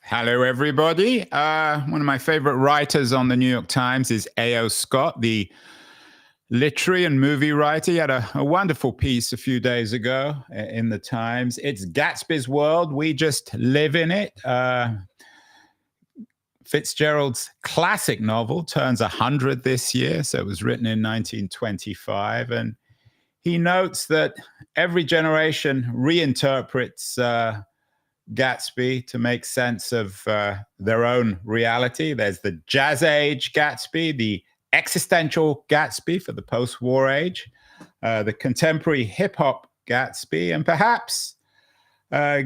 Hello, everybody. One of my favorite writers on the New York Times is A.O. Scott, the literary and movie writer. He had a wonderful piece a few days ago in the Times. It's Gatsby's world. We just live in it. Fitzgerald's classic novel turns 100 this year, so it was written in 1925. And he notes that every generation reinterprets Gatsby to make sense of their own reality. There's the Jazz Age Gatsby, the existential Gatsby for the post-war age, the contemporary hip-hop Gatsby, and perhaps,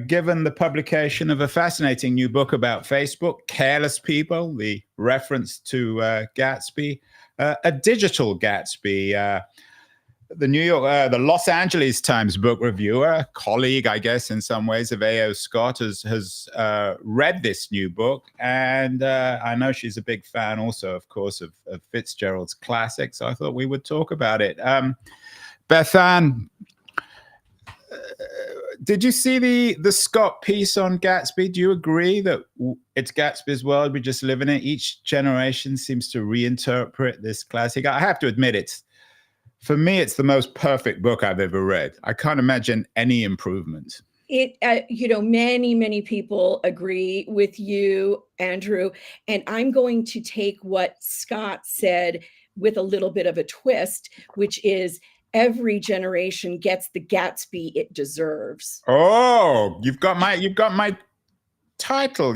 given the publication of a fascinating new book about Facebook, Careless People, the reference to Gatsby, a digital Gatsby. The Los Angeles Times book reviewer, colleague, I guess, in some ways, of A.O. Scott, has read this new book. And I know she's a big fan also, of course, of Fitzgerald's classics. So I thought we would talk about it. Bethanne, did you see the Scott piece on Gatsby? Do you agree that it's Gatsby's world, we just live in it? Each generation seems to reinterpret this classic. I have to admit, for me, it's the most perfect book I've ever read. I can't imagine any improvement. Many people agree with you, Andrew, and I'm going to take what Scott said with a little bit of a twist, which is every generation gets the Gatsby it deserves. Oh, you've got my title,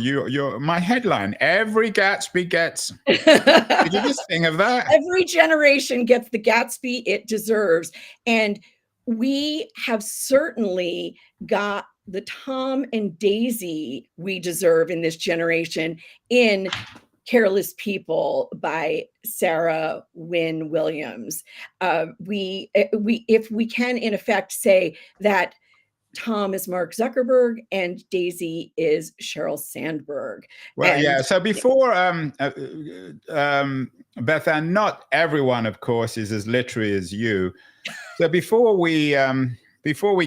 my headline. Every Gatsby gets. Did you just think of that? Every generation gets the Gatsby it deserves. And we have certainly got the Tom and Daisy we deserve in this generation in Careless People by Sarah Wynne Williams. If we can, in effect, say that Tom is Mark Zuckerberg and Daisy is Sheryl Sandberg. Well, yeah. So before, Bethanne, not everyone, of course, is as literary as you. So before we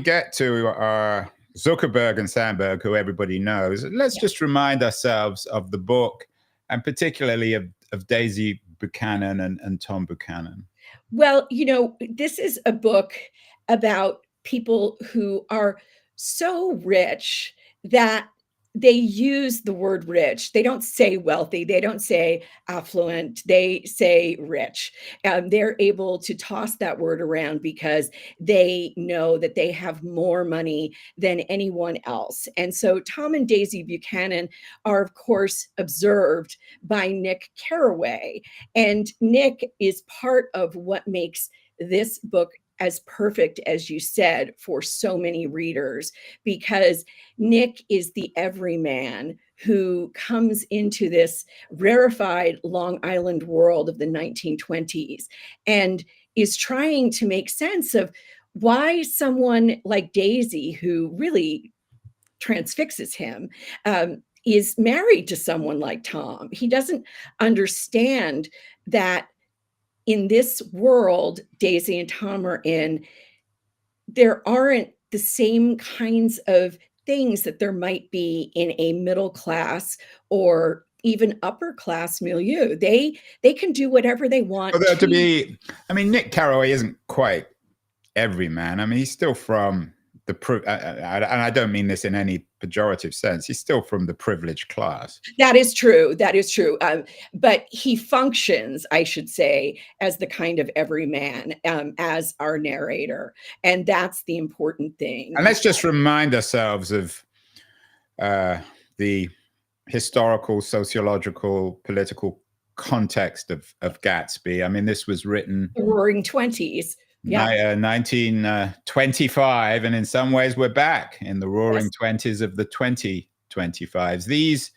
get to Zuckerberg and Sandberg, who everybody knows, let's just remind ourselves of the book, and particularly of Daisy Buchanan and Tom Buchanan. Well, this is a book about people who are so rich that they use the word rich. They don't say wealthy. They don't say affluent. They say rich. They're able to toss that word around because they know that they have more money than anyone else. And so Tom and Daisy Buchanan are, of course, observed by Nick Carraway. And Nick is part of what makes this book as perfect as you said for so many readers, because Nick is the everyman who comes into this rarefied Long Island world of the 1920s and is trying to make sense of why someone like Daisy, who really transfixes him, is married to someone like Tom. He doesn't understand that in this world Daisy and Tom are in, there aren't the same kinds of things that there might be in a middle class or even upper class milieu. They can do whatever they want. Nick Carraway isn't quite every man. I mean, he's still from and I don't mean this in any pejorative sense. He's still from the privileged class. That is true. But he functions, I should say, as the kind of everyman, as our narrator. And that's the important thing. And let's just remind ourselves of the historical, sociological, political context of Gatsby. I mean, this was written the Roaring '20s. Yeah, 1925, and in some ways we're back in the Roaring '20s of the 2025s. These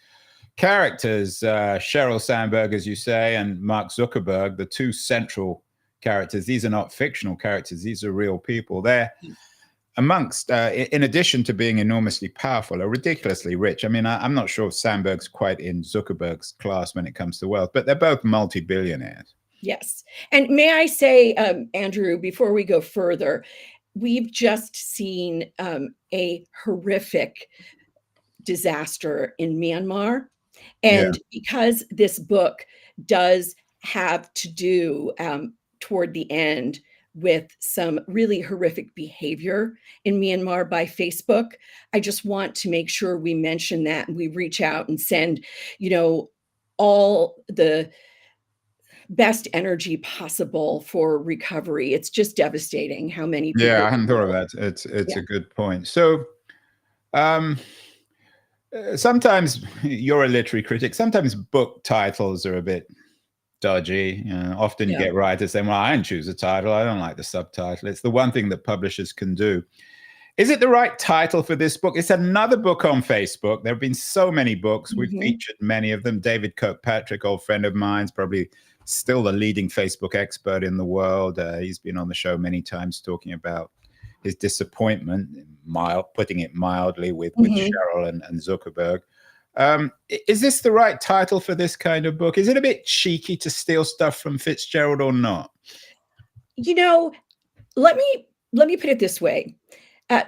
characters, Sheryl Sandberg, as you say, and Mark Zuckerberg, the two central characters, these are not fictional characters, these are real people. They're amongst, in addition to being enormously powerful, are ridiculously rich. I mean, I'm not sure if Sandberg's quite in Zuckerberg's class when it comes to wealth, but they're both multi-billionaires. Yes. And may I say, Andrew, before we go further, we've just seen a horrific disaster in Myanmar. Yeah. And because this book does have to do toward the end with some really horrific behavior in Myanmar by Facebook, I just want to make sure we mention that and we reach out and send, all the best energy possible for recovery. It's just devastating how many Yeah, people. I hadn't thought of that. It's Yeah. a good point. So, um, sometimes you're a literary critic. Sometimes book titles are a bit dodgy. Often you Yeah. get writers saying, "Well, I didn't choose a title. I don't like the subtitle." It's the one thing that publishers can do. Is it the right title for this book? It's another book on Facebook. There have been so many books. We've Mhm. featured many of them. David Patrick, old friend of mine, is probably still the leading Facebook expert in the world. He's been on the show many times talking about his disappointment, putting it mildly, with Mhm. Cheryl and Zuckerberg. Is this the right title for this kind of book? Is it a bit cheeky to steal stuff from Fitzgerald or not? You know, let me put it this way.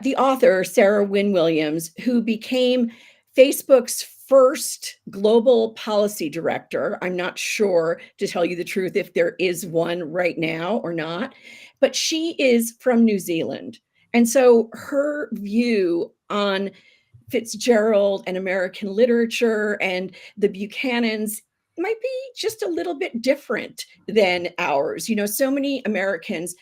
The author, Sarah Wynne Williams, who became Facebook's first global policy director. I'm not sure, to tell you the truth, if there is one right now or not, but she is from New Zealand. And so her view on Fitzgerald and American literature and the Buchanans might be just a little bit different than ours. So many Americans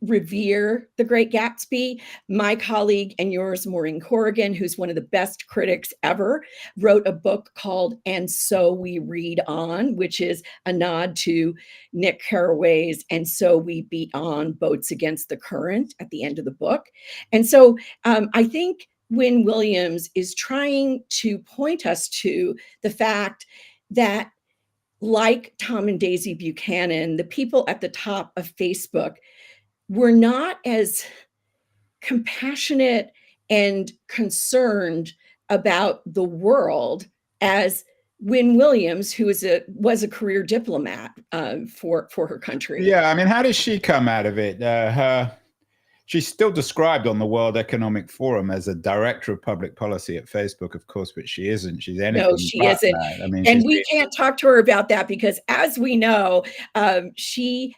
revere The Great Gatsby. My colleague and yours, Maureen Corrigan, who's one of the best critics ever, wrote a book called And So We Read On, which is a nod to Nick Carraway's And So We Beat On, Boats Against the Current, at the end of the book. And so I think Wynne Williams is trying to point us to the fact that, like Tom and Daisy Buchanan, the people at the top of Facebook were not as compassionate and concerned about the world as Wynne Williams, who was a career diplomat for her country. Yeah, I mean, how does she come out of it? She's still described on the World Economic Forum as a director of public policy at Facebook, of course, but she isn't. She's No, anything she but isn't, that. I mean, and she's we been, can't talk to her about that because, as we know, she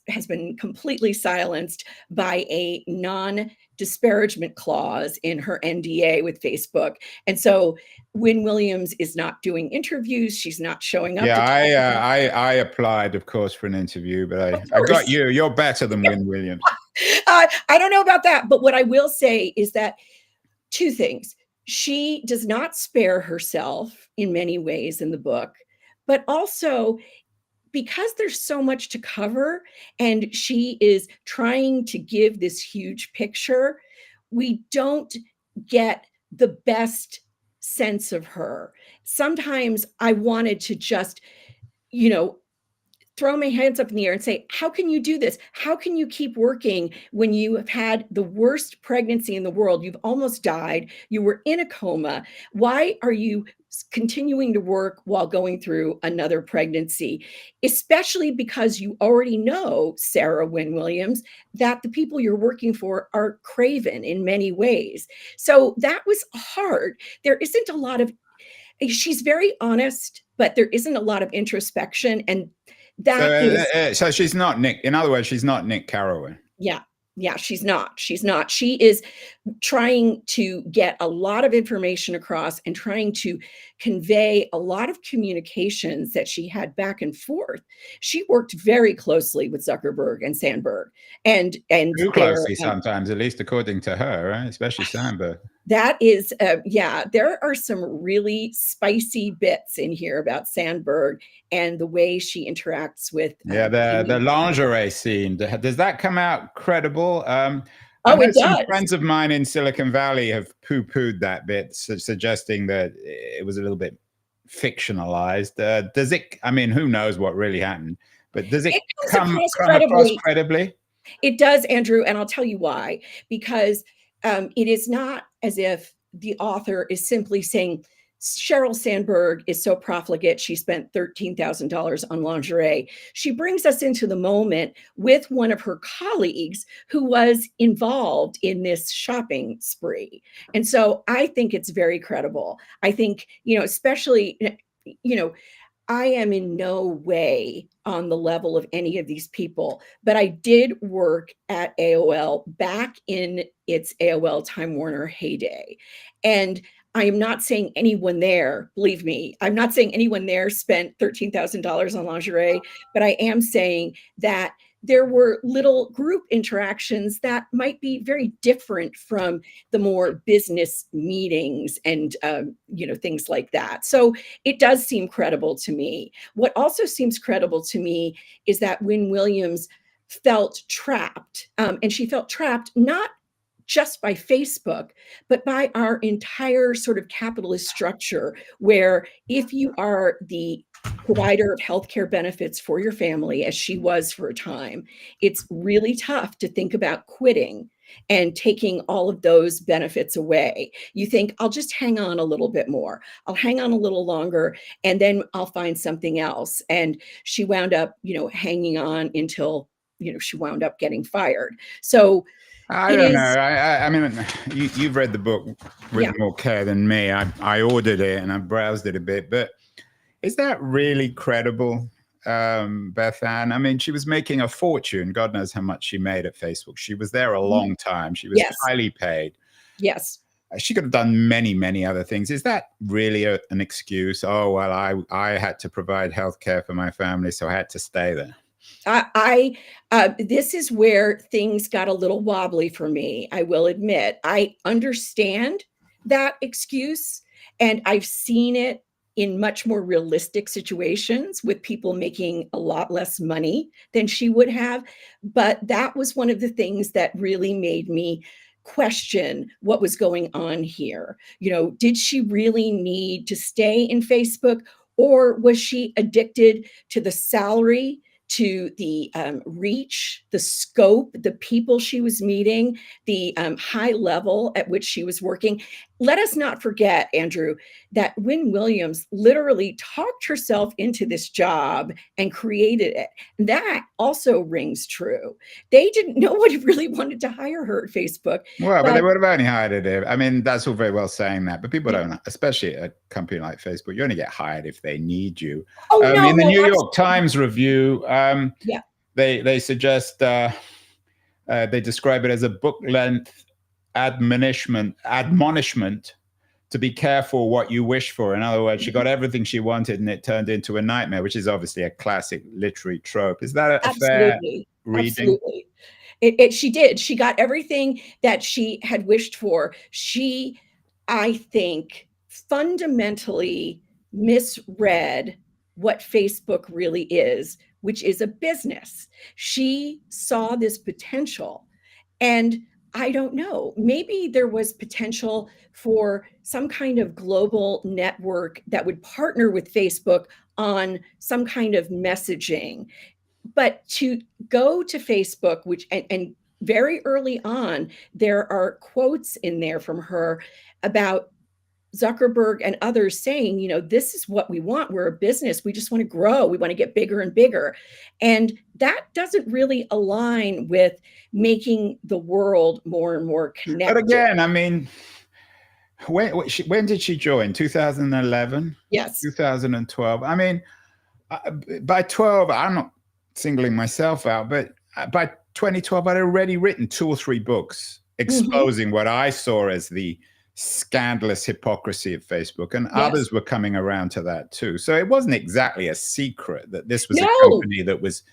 has been completely silenced by a non-disparagement clause in her NDA with Facebook. And so Wynne Williams is not doing interviews. She's not showing up yeah. to talk about. I applied, of course, for an interview, but Of I got course. you. You're better than Wynne Williams. I don't know about that, but what I will say is that two things. She does not spare herself in many ways in the book, but also because there's so much to cover and she is trying to give this huge picture, we don't get the best sense of her. Sometimes I wanted to just, you know, throw my hands up in the air and say, how can you do this? How can you keep working when you have had the worst pregnancy in the world? You've almost died. You were in a coma. Why are you continuing to work while going through another pregnancy? Especially because you already know, Sarah Wynne Williams, that the people you're working for are craven in many ways. So that was hard. There isn't a lot of, she's very honest, but there isn't a lot of introspection. And So, that is, so she's not Nick. In other words, she's not Nick Carraway. yeah, yeah, she's not. She's not. She is trying to get a lot of information across and trying to convey a lot of communications that she had back and forth. She worked very closely with Zuckerberg and Sandberg, and Too their closely sometimes, at least according to her, right? Especially Sandberg. that is, yeah, there are some really spicy bits in here about Sandberg and the way she interacts with Yeah, the lingerie scene. Does that come out credible? I Oh, know it some does. friends of mine in Silicon Valley have poo-pooed that bit, suggesting that it was a little bit fictionalized. Does it? I mean, who knows what really happened? But does it It comes come across across credibly. credibly? It does, Andrew, and I'll tell you why. Because it is not as if the author is simply saying, Sheryl Sandberg is so profligate, she spent $13,000 on lingerie. She brings us into the moment with one of her colleagues who was involved in this shopping spree. And so I think it's very credible. I think, especially, I am in no way on the level of any of these people, but I did work at AOL back in its AOL Time Warner heyday. And I am not saying anyone there, believe me, I'm not saying anyone there spent $13,000 on lingerie, but I am saying that there were little group interactions that might be very different from the more business meetings and things like that. So it does seem credible to me. What also seems credible to me is that Wynne Williams felt trapped, and she felt trapped not just by Facebook, but by our entire sort of capitalist structure, where if you are the provider of healthcare benefits for your family, as she was for a time, it's really tough to think about quitting and taking all of those benefits away. You think, I'll just hang on a little bit more. I'll hang on a little longer, and then I'll find something else. And she wound up, hanging on until, she wound up getting fired. So I it don't know. is, I mean, you've read the book with yeah. more care than me. I ordered it and I browsed it a bit, but is that really credible, Bethanne? I mean, she was making a fortune. God knows how much she made at Facebook. She was there a long time. She was Yes. highly paid. Yes. She could have done many, many other things. Is that really an excuse? Oh, well, I had to provide healthcare for my family, so I had to stay there. This is where things got a little wobbly for me. I will admit, I understand that excuse, and I've seen it in much more realistic situations with people making a lot less money than she would have. But that was one of the things that really made me question what was going on here. Did she really need to stay in Facebook, or was she addicted to the salary, to the reach, the scope, the people she was meeting, the high level at which she was working? Let us not forget, Andrew, that Wynne Williams literally talked herself into this job and created it. That also rings true. Nobody really wanted to hire her at Facebook. Well, but they would have only hired her. I mean, that's all very well saying that, but people don't, especially at a company like Facebook, you only get hired if they need you. Oh, no, in the no, New York absolutely. Times review, Yeah. they suggest, they describe it as a book-length admonishment to be careful what you wish for. In other words, she got everything she wanted and it turned into a nightmare, which is obviously a classic literary trope. Is that a fair reading? Absolutely. She did. She got everything that she had wished for. She, I think, fundamentally misread what Facebook really is, which is a business. She saw this potential, and I don't know, maybe there was potential for some kind of global network that would partner with Facebook on some kind of messaging. But to go to Facebook, and very early on, there are quotes in there from her about Zuckerberg and others saying, this is what we want. We're a business. We just want to grow. We want to get bigger and bigger. And that doesn't really align with making the world more and more connected. But again, I mean, when did she join? 2011? Yes. 2012? I mean, by 12, I'm not singling myself out, but by 2012, I'd already written 2 or 3 books exposing what I saw as the scandalous hypocrisy of Facebook, and others were coming around to that too. So it wasn't exactly a secret that this was a company that was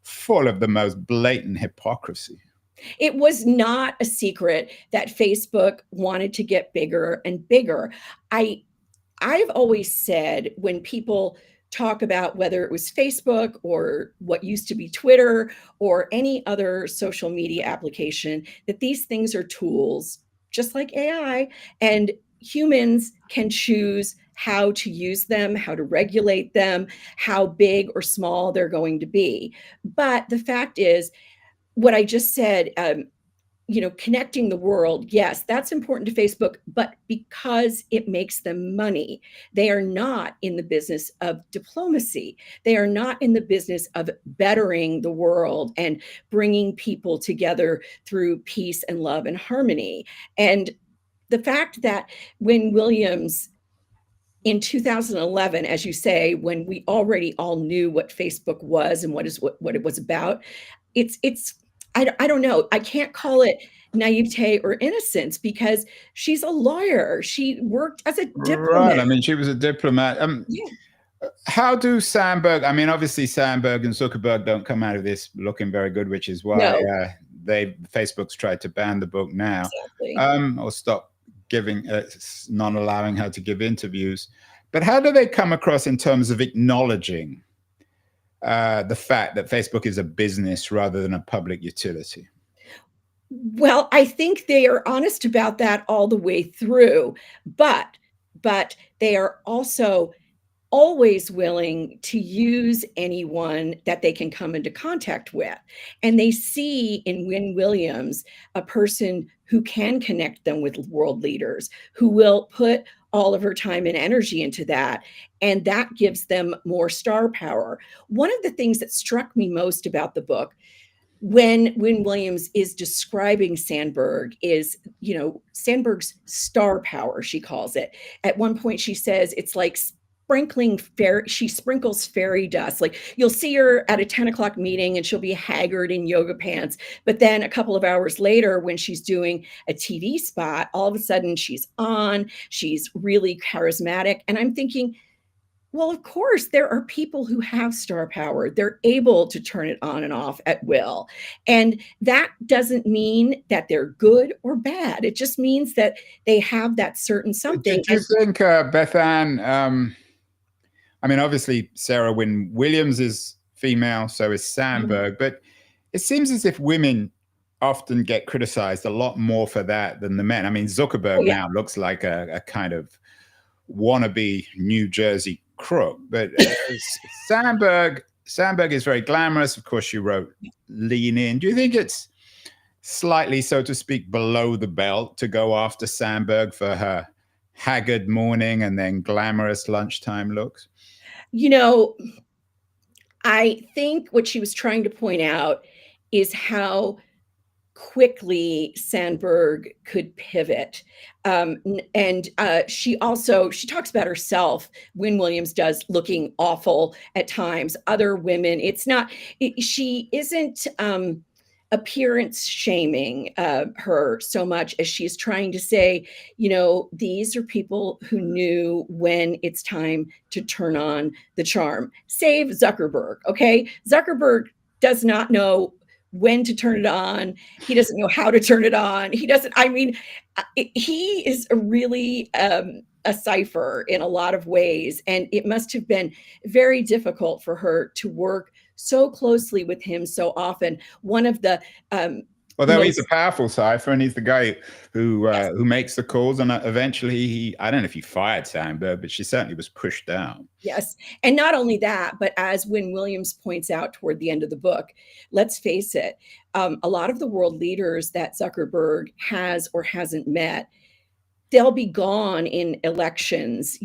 full of the most blatant hypocrisy. It was not a secret that Facebook wanted to get bigger and bigger. I've always said, when people talk about whether it was Facebook or what used to be Twitter or any other social media application, that these things are tools, just like AI, and humans can choose how to use them, how to regulate them, how big or small they're going to be. But the fact is, what I just said, connecting the world, yes, that's important to Facebook, but because it makes them money. They are not in the business of diplomacy. They are not in the business of bettering the world and bringing people together through peace and love and harmony. And the fact that when Williams in 2011, as you say, when we already all knew what Facebook was and what it was about, I don't know. I can't call it naivete or innocence because she's a lawyer. She worked as a Right. diplomat. I mean, she was a diplomat. Yeah. How do Sandberg? I mean, obviously Sandberg and Zuckerberg don't come out of this looking very good, which is why No, Facebook's tried to ban the book now, exactly. or stop giving, not allowing her to give interviews. But how do they come across in terms of acknowledging the fact that Facebook is a business rather than a public utility? Well, I think they are honest about that all the way through, but they are also always willing to use anyone that they can come into contact with. And they see in Wynne Williams a person who can connect them with world leaders, who will put all of her time and energy into that. And that gives them more star power. One of the things that struck me most about the book when Williams is describing Sandberg is, Sandberg's star power, she calls it. At one point, she says it's like she sprinkles fairy dust. Like you'll see her at a 10 o'clock meeting and she'll be haggard in yoga pants. But then a couple of hours later, when she's doing a TV spot, all of a sudden she's on, she's really charismatic. And I'm thinking, well, of course, there are people who have star power. They're able to turn it on and off at will. And that doesn't mean that they're good or bad. It just means that they have that certain something. Do you think, Bethanne, I mean, obviously, Sarah Wynne Williams is female, so is Sandberg, but it seems as if women often get criticized a lot more for that than the men. I mean, Zuckerberg now looks like a kind of wannabe New Jersey crook, but Sandberg is very glamorous. Of course, she wrote Lean In. Do you think it's slightly, so to speak, below the belt to go after Sandberg for her haggard morning and then glamorous lunchtime looks? I think what she was trying to point out is how quickly Sandberg could pivot. And she talks about herself, Wynne Williams does, looking awful at times. Other women, she isn't appearance shaming her so much as she's trying to say, these are people who knew when it's time to turn on the charm. Save Zuckerberg, okay? Zuckerberg does not know when to turn it on. He doesn't know how to turn it on. He is really a cipher in a lot of ways. And it must have been very difficult for her to work so closely with him so often. One of the although he's a powerful cipher, and he's the guy who makes the calls, and eventually I don't know if he fired Sandberg, but she certainly was pushed down. Yes. And not only that, but as Wynne Williams points out toward the end of the book, let's face it, a lot of the world leaders that Zuckerberg has or hasn't met, they'll be gone in elections,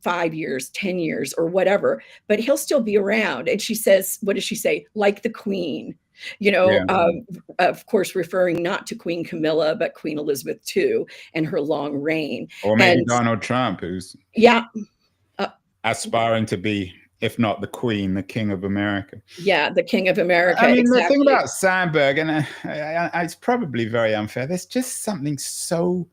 5 years, 10 years, or whatever, but he'll still be around. And she says, what does she say? Like the Queen, of course, referring not to Queen Camilla, but Queen Elizabeth II and her long reign. Or maybe Donald Trump, who's aspiring to be, if not the Queen, the King of America. Yeah, the King of America. I mean, exactly. The thing about Sandberg, and it's probably very unfair, there's just something so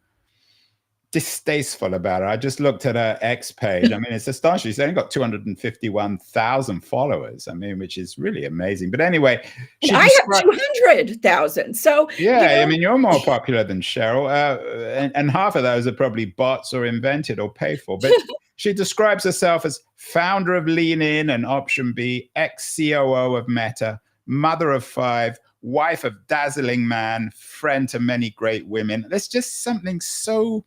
distasteful about her. I just looked at her X page. I mean, it's astonishing. She's only got 251,000 followers. I mean, which is really amazing. But anyway, I have 200,000. So yeah, I mean, you're more popular than Cheryl, and half of those are probably bots or invented or paid for. But she describes herself as founder of Lean In and Option B, ex-COO of Meta, mother of 5, wife of dazzling man, friend to many great women. There's just something so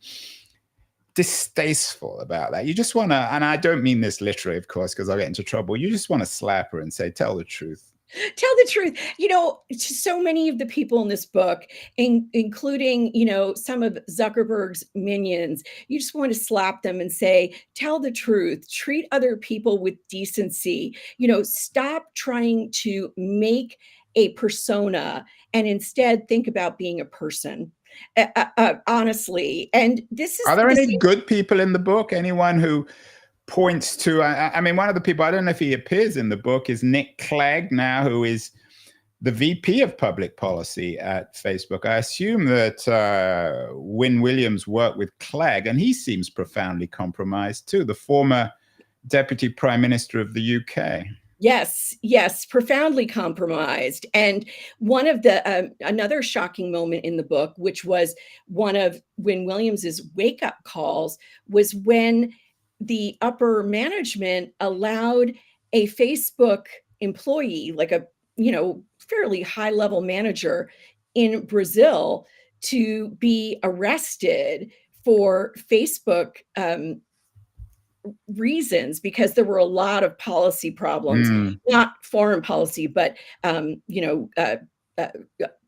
distasteful about that. You just want to, and I don't mean this literally, of course, because I'll get into trouble. You just want to slap her and say, tell the truth. Tell the truth. So many of the people in this book, including, some of Zuckerberg's minions, you just want to slap them and say, tell the truth, treat other people with decency, stop trying to make a persona and instead think about being a person. Honestly. And this is Are there the any same. good people in the book? Anyone who points to, I mean, one of the people, I don't know if he appears in the book, is Nick Clegg now, who is the VP of public policy at Facebook. I assume that Wynne Williams worked with Clegg, and he seems profoundly compromised too, the former deputy prime minister of the UK. Yes, profoundly compromised. And one of the another shocking moment in the book, which was one of Wynne Williams's wake-up calls, was when the upper management allowed a Facebook employee, like a fairly high-level manager in Brazil, to be arrested for Facebook reasons, because there were a lot of policy problems, not foreign policy, but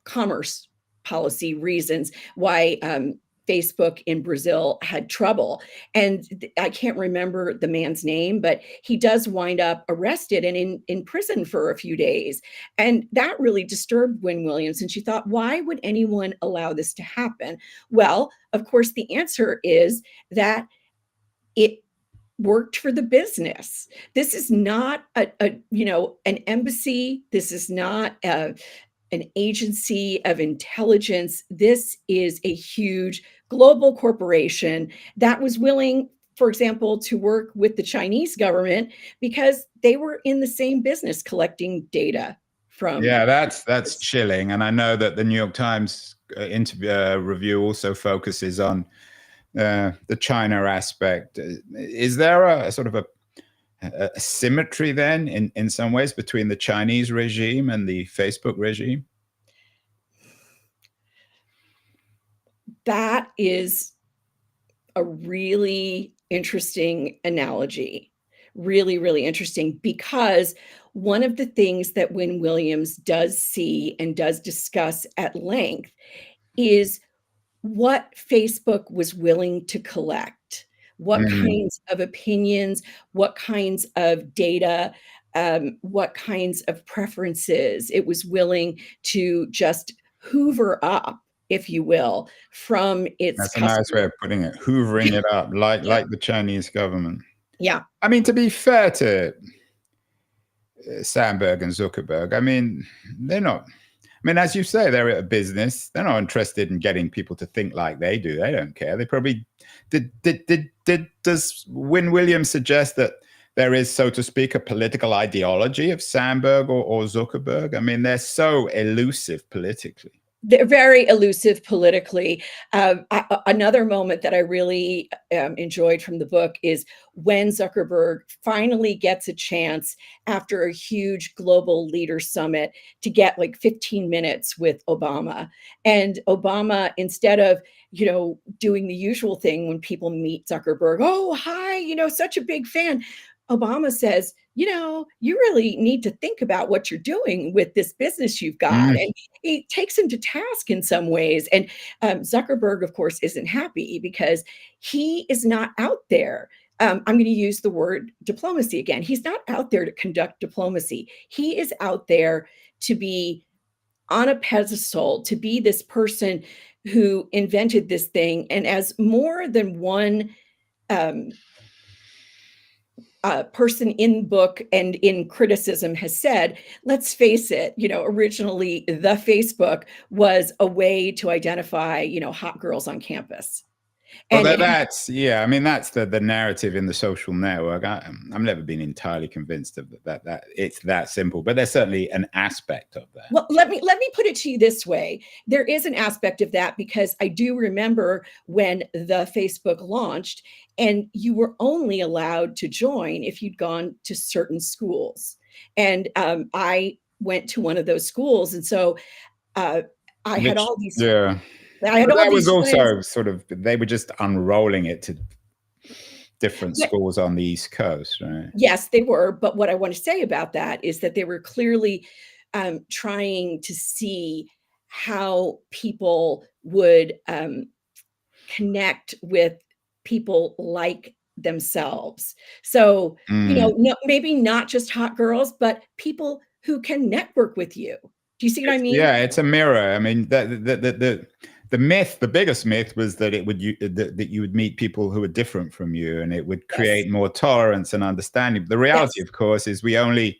commerce policy reasons why Facebook in Brazil had trouble. And I can't remember the man's name, but he does wind up arrested and in prison for a few days. And that really disturbed Wynne Williams. And she thought, why would anyone allow this to happen? Well, of course, the answer is that it worked for the business. This is not an embassy. This is not an agency of intelligence. This is a huge global corporation that was willing, for example, to work with the Chinese government because they were in the same business collecting data from. Yeah, that's chilling. And I know that the New York Times review also focuses on the China aspect. Is there a sort of a symmetry then in some ways between the Chinese regime and the Facebook regime? That is a really interesting analogy. Really, really interesting, because one of the things that Wynne Williams does see and does discuss at length is what Facebook was willing to collect, what kinds of opinions, what kinds of data, what kinds of preferences it was willing to just hoover up, if you will, from its That's customers. a nice way of putting it, hoovering it up, like the Chinese government. Yeah. I mean, to be fair to Sandberg and Zuckerberg, I mean, they're not, I mean, as you say, they're a business. They're not interested in getting people to think like they do. They don't care. They probably does Wynne Williams suggest that there is, so to speak, a political ideology of Sandberg or Zuckerberg? I mean, they're so elusive politically. They're very elusive politically. Another moment that I really enjoyed from the book is when Zuckerberg finally gets a chance after a huge global leader summit to get like 15 minutes with Obama. And Obama, instead of, doing the usual thing when people meet Zuckerberg, oh, hi, such a big fan. Obama says, you really need to think about what you're doing with this business you've got. And he takes him to task in some ways. And Zuckerberg, of course, isn't happy because he is not out there. I'm going to use the word diplomacy again. He's not out there to conduct diplomacy. He is out there to be on a pedestal, to be this person who invented this thing. And as more than one person in book and in criticism has said, let's face it, originally the Facebook was a way to identify, hot girls on campus. And well, that's I mean, that's the narrative in the social network. I've never been entirely convinced of that it's that simple, but there's certainly an aspect of that. Well, let me put it to you this way. There is an aspect of that, because I do remember when the Facebook launched and you were only allowed to join if you'd gone to certain schools. And I went to one of those schools. And so I had all these. Yeah. That was also sort of, they were just unrolling it different But schools on the East Coast, right? yes, they were. But what I want to say about that is that they were clearly trying to see how people would connect with people like themselves. So, Mm. no, maybe not just hot girls, but people who can network with you. Do you see what I mean? Yeah, it's a mirror. I mean, the myth, the biggest myth was that that you would meet people who are different from you, and it would Yes. create more tolerance and understanding. But the reality, Yes. of course, is we only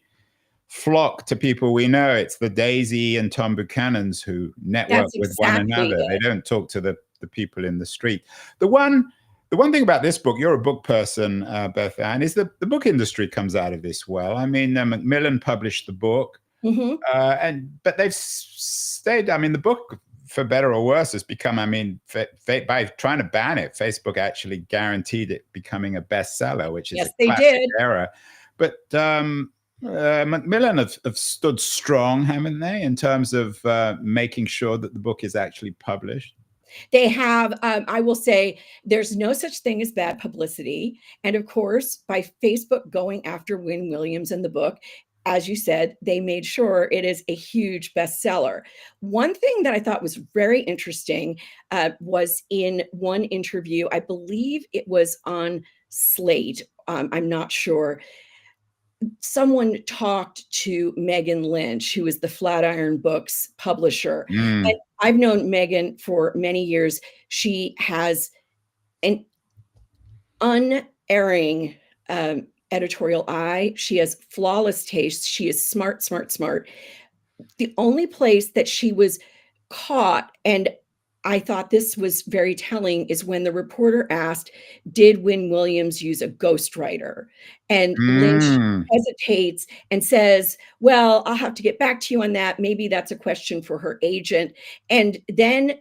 flock to people we know. It's the Daisy and Tom Buchanans who network That's with one exactly another. They it. don't talk to the people in the street. The one the one thing about this book, you're a book person, Bethanne, is that the book industry comes out of this well. I mean, Macmillan published the book. Mhm. But they've stayed. I mean, the book, for better or worse, has become. I mean, by trying to ban it, Facebook actually guaranteed it becoming a bestseller, which is a Yes, they classic did. error. But Macmillan have stood strong, haven't they, in terms of making sure that the book is actually published? They have, I will say, there's no such thing as bad publicity. And of course, by Facebook going after Wynne Williams in the book, as you said, they made sure it is a huge bestseller. One thing that I thought was very interesting was in one interview, I believe it was on Slate. I'm not sure. Someone talked to Megan Lynch, who is the Flatiron Books publisher. And Mm. I've known Megan for many years. She has an unerring editorial eye. She has flawless taste. She is smart, smart, smart. The only place that she was caught, and I thought this was very telling, is when the reporter asked, did Wynne Williams use a ghostwriter? And Lynch Mm. hesitates and says, well, I'll have to get back to you on that. Maybe that's a question for her agent. And then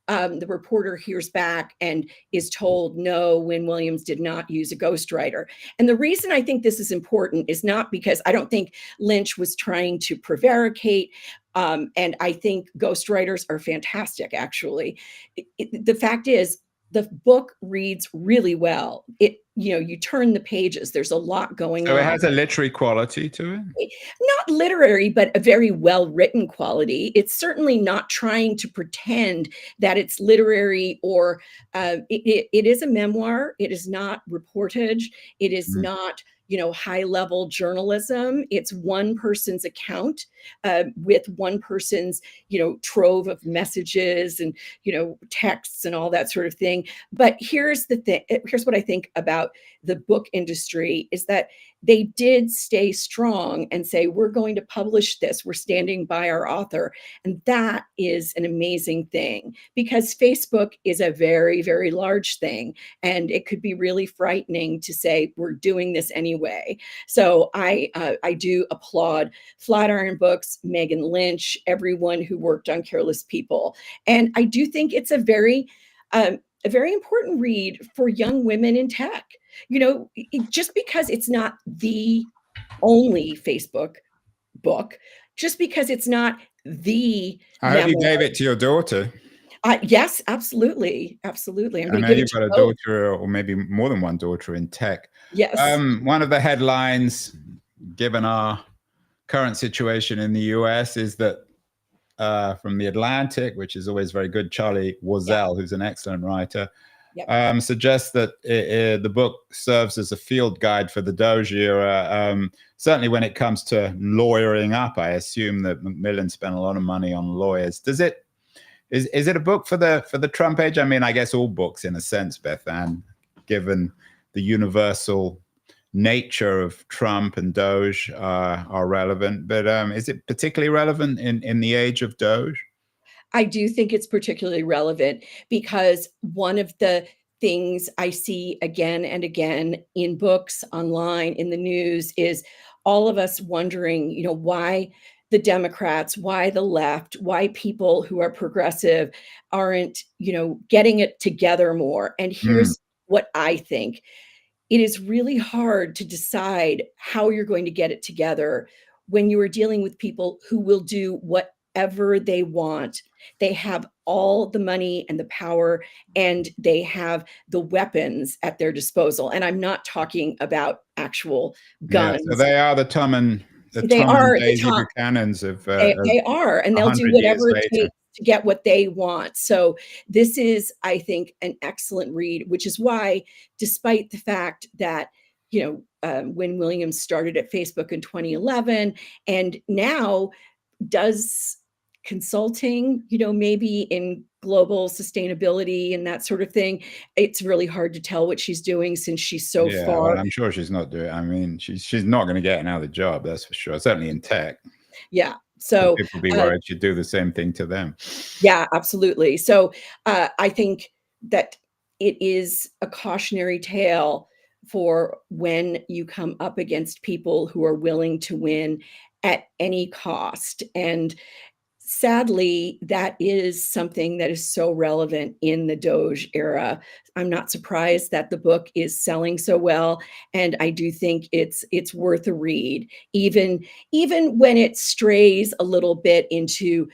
the reporter hears back and is told, no, Wynne Williams did not use a ghostwriter. And the reason I think this is important is not because I don't think Lynch was trying to prevaricate. And I think ghostwriters are fantastic, actually. The fact is, the book reads really well. You turn the pages, there's a lot going So it on. has a literary quality to it. Not literary, but a very well-written quality. It's certainly not trying to pretend that it's literary or it is a memoir. It is not reportage. It is Mm. not, high-level journalism. It's one person's account with one person's, trove of messages and, texts and all that sort of thing. But here's the thing. Here's what I think about the book industry is that they did stay strong and say, we're going to publish this. We're standing by our author. And that is an amazing thing because Facebook is a very, very large thing. And it could be really frightening to say, we're doing this anyway. So I do applaud Flatiron Books, Megan Lynch, everyone who worked on Careless People. And I do think it's a very important read for young women in tech. Just because it's not the only Facebook book, just because it's not the I hope you memoir. gave it to your daughter. Yes, absolutely, absolutely. I'm I going to know give it you've to got a both. daughter, or maybe more than one daughter in tech. Yes. One of the headlines, given our current situation in the US, is that from the Atlantic, which is always very good, Charlie Yep. Warzel, who's an excellent writer, Yep. suggests that the book serves as a field guide for the Doge era. Certainly, when it comes to lawyering up, I assume that Macmillan spent a lot of money on lawyers. Is it a book for the Trump age? I mean, I guess all books, in a sense, Bethanne, given the universal nature of Trump and Doge are relevant. But is it particularly relevant in the age of Doge? I do think it's particularly relevant because one of the things I see again and again in books, online, in the news is all of us wondering, why the Democrats, why the left, why people who are progressive aren't, getting it together more. And Mm. here's what I think. It is really hard to decide how you're going to get it together when you are dealing with people who will do what whatever they want. They have all the money and the power, and they have the weapons at their disposal. And I'm not talking about actual Yeah, so guns. they are the They Tom and are the Daisy top. Buchanans of They are, and they'll do 100 years whatever it later. takes to get what they want. So this is, I think, an excellent read, which is why, despite the fact that, when Williams started at Facebook in 2011 and now does consulting, maybe in global sustainability and that sort of thing, it's really hard to tell what she's doing since she's so Yeah, well, far. I'm sure she's not doing. I mean, she's not going to get another job, that's for sure. Certainly in tech. Yeah. So So, people be worried she'd do the same thing to them. yeah, absolutely. So I think that it is a cautionary tale for when you come up against people who are willing to win at any cost. And sadly, that is something that is so relevant in the Doge era. I'm not surprised that the book is selling so well, and I do think it's worth a read, even when it strays a little bit into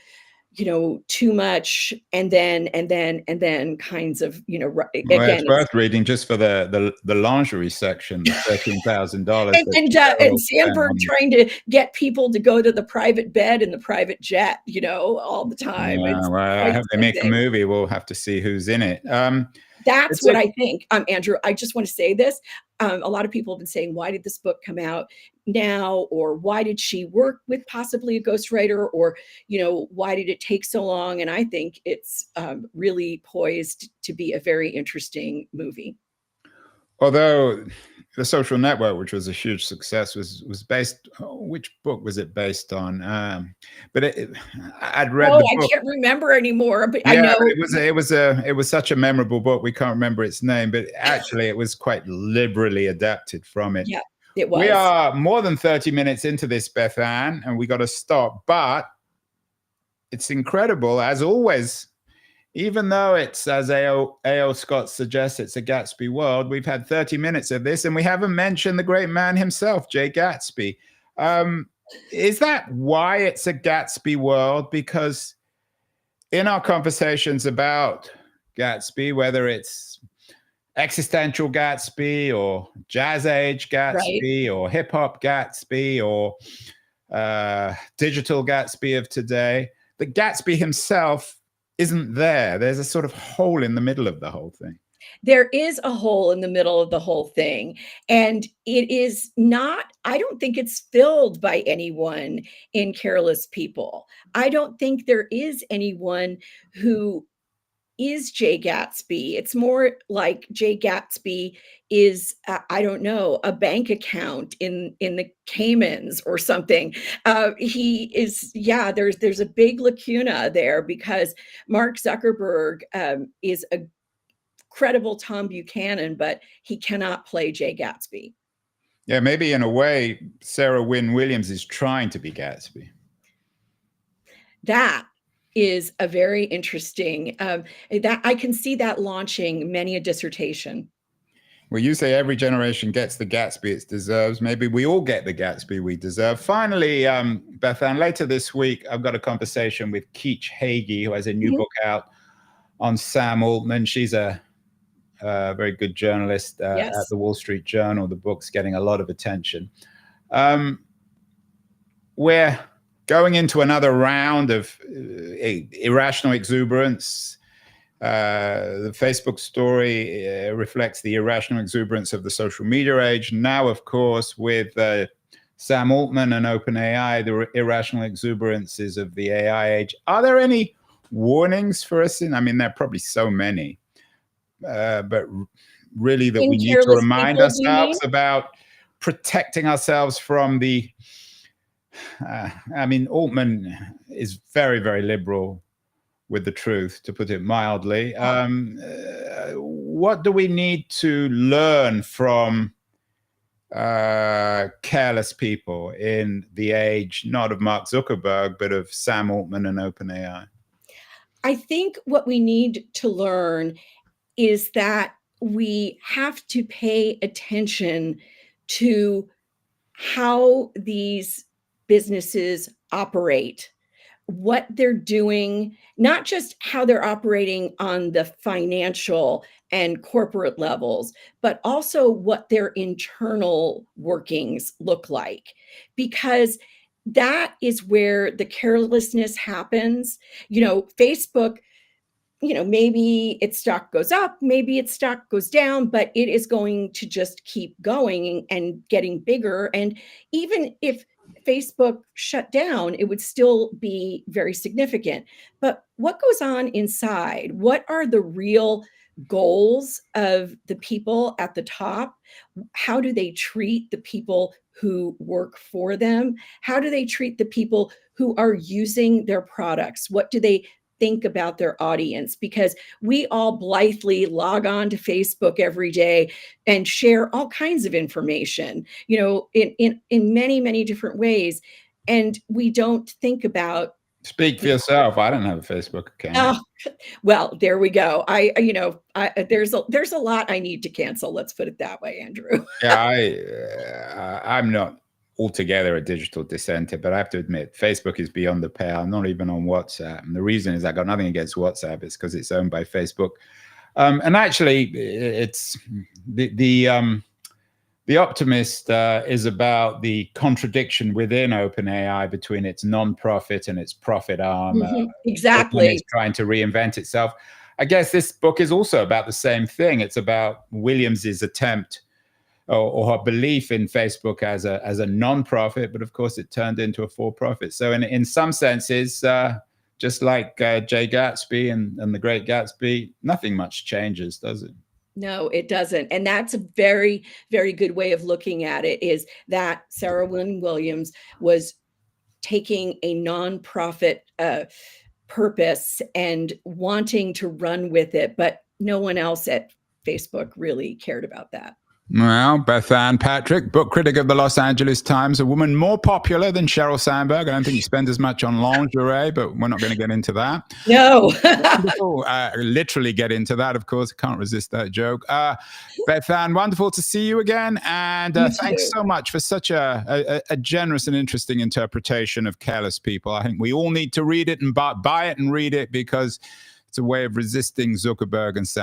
too much, and then kinds of, Well, again, it's it's worth reading just for the lingerie section, the $13,000 that she and spent Sandberg on. trying to get people to go to the private bed and the private jet, all the time. Yeah, It's well, I quite hope they make a something. movie. We'll have to see who's in it. That's It's what a I think. Andrew, I just want to say this. A lot of people have been saying, why did this book come out now? Or why did she work with possibly a ghostwriter? Or, why did it take so long? And I think it's really poised to be a very interesting movie. Although The Social Network, which was a huge success, was based. Which book was it based on? But I'd read Oh, the I book. can't remember anymore, but I Yeah, but know. it was such a memorable book. We can't remember its name, but actually, it was quite liberally adapted from it. Yeah, it We was. are more than 30 minutes into this, Bethanne, and we got to stop. But it's incredible, as always. Even though it's, as A.O. Scott suggests, it's a Gatsby world, we've had 30 minutes of this, and we haven't mentioned the great man himself, Jay Gatsby. Is that why it's a Gatsby world? Because in our conversations about Gatsby, whether it's existential Gatsby or jazz age Right. Gatsby or hip hop Gatsby or digital Gatsby of today, the Gatsby himself isn't there. There's a sort of hole in the middle of the whole thing. There is a hole in the middle of the whole thing, and it is not, I don't think it's filled by anyone in Careless People. I don't think there is anyone who is Jay Gatsby. It's more like Jay Gatsby is, I don't know, a bank account in the Caymans or something. He is, yeah. There's a big lacuna there because Mark Zuckerberg is a credible Tom Buchanan, but he cannot play Jay Gatsby. Yeah, maybe in a way, Sarah Wynne Williams is trying to be Gatsby. That is a very interesting, that I can see that launching many a dissertation. Well, you say every generation gets the Gatsby it deserves. Maybe we all get the Gatsby we deserve. Finally, Bethanne, later this week, I've got a conversation with Keach Hagee, who has a new book out on Sam Altman. She's a very good journalist at Yes. the Wall Street Journal. The book's getting a lot of attention. We're going into another round of irrational exuberance. The Facebook story reflects the irrational exuberance of the social media age. Now, of course, with Sam Altman and OpenAI, the irrational exuberances of the AI age. Are there any warnings for us? I mean, there are probably so many, but really that In we need to Careless remind People, do you mean? ourselves about protecting ourselves from the I mean, Altman is very, very liberal with the truth, to put it mildly. What do we need to learn from careless people in the age, not of Mark Zuckerberg, but of Sam Altman and OpenAI? I think what we need to learn is that we have to pay attention to how these businesses operate. what they're doing, not just how they're operating on the financial and corporate levels, but also what their internal workings look like. Because that is where the carelessness happens. Facebook, maybe its stock goes up, maybe its stock goes down, but it is going to just keep going and getting bigger. And even if Facebook shut down, it would still be very significant. But what goes on inside? What are the real goals of the people at the top? How do they treat the people who work for them? How do they treat the people who are using their products? What do they think about their audience? Because we all blithely log on to Facebook every day and share all kinds of information, in many, many different ways. And we don't think about. Speak for yourself. I don't have a Facebook account. Oh, well, there we go. There's a lot I need to cancel. Let's put it that way, Andrew. Yeah, I'm not altogether a digital dissenter, but I have to admit, Facebook is beyond the pale. I'm not even on WhatsApp. And the reason is I got nothing against WhatsApp. It's because it's owned by Facebook. And actually, it's the Optimist is about the contradiction within OpenAI between its non-profit and its profit arm. Exactly. It's trying to reinvent itself. I guess this book is also about the same thing. It's about Williams's attempt or her belief in Facebook as a non-profit, but of course it turned into a for-profit. So in some senses, just like Jay Gatsby and The Great Gatsby, nothing much changes, does it? No, it doesn't. And that's a very, very good way of looking at it, is that Sarah Wynne Williams was taking a nonprofit purpose and wanting to run with it, but no one else at Facebook really cared about that. Well, Bethanne Patrick, book critic of the Los Angeles Times, a woman more popular than Sheryl Sandberg. I don't think you spend as much on lingerie, but we're not going to get into that. No. Literally get into that, of course. I can't resist that joke. Bethanne, wonderful to see you again. And thanks so much for such a generous and interesting interpretation of Careless People. I think we all need to read it and buy it and read it, because it's a way of resisting Zuckerberg and Sandberg.